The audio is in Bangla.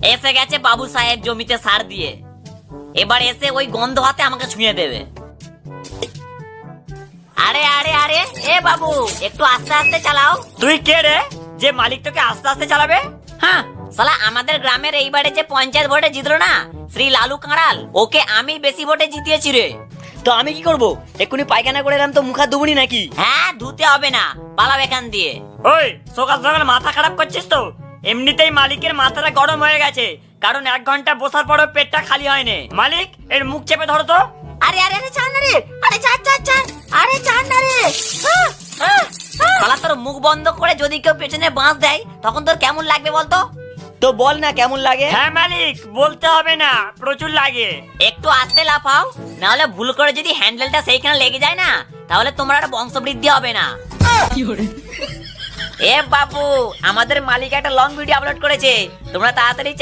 এসে গেছে বাবু সাহেব জমিতে সার দিয়ে, এবার এসে ওই গন্ধ হাতে আমাকে ছুঁয়ে দেবে। আরে আরে আরে এ বাবু, একটু আস্তে আস্তে চালাও। তুই কে রে যে মালিক তোকে আস্তে আস্তে চালাবে? হ্যাঁ শালা, আমাদের গ্রামের এইবারে যে পঞ্চায়েত ভোটে জিতলো না শ্রী লালু কাঁড়াল, ওকে আমি বেশি ভোটে জিতিয়েছি রে। তো আমি কি করব? এক্ষুনি পায়খানা করে এলাম তো মুখ হাত ধুবনি নাকি? হ্যাঁ, ধুতে হবে না, পালাও এখান দিয়ে। ওই সকাল সকাল মাথা খারাপ করছিস তো? এমনিতেই মালিকের মাথাটা গরম হয়ে গেছে, কারণ 1 ঘন্টা বসার পরও পেটটা খালি হয়নি। মালিক, এর মুখ চেপে ধরো তো। আরে আরে আরে ছাড় না রে, আরে ছাড় ছাড় ছাড়, আরে ছাড় না রে। শালা তোর মুখ বন্ধ করে যদি কেউ পেছনে বাঁশ দেয় তখন তোর কেমন লাগবে বলতো? তো বল না কেমন লাগে। হ্যাঁ মালিক, বলতে হবে না, প্রচুর লাগে। একটু আস্তে লাফাও, না হলে ভুল করে যদি হ্যান্ডেলটা সেইখানে লেগে যায় না, তাহলে তোমার আর বংশবৃদ্ধি হবে না। এ বাবু, আমাদের মালিক একটা লং ভিডিও আপলোড করেছে, তোমরা তাড়াতাড়ি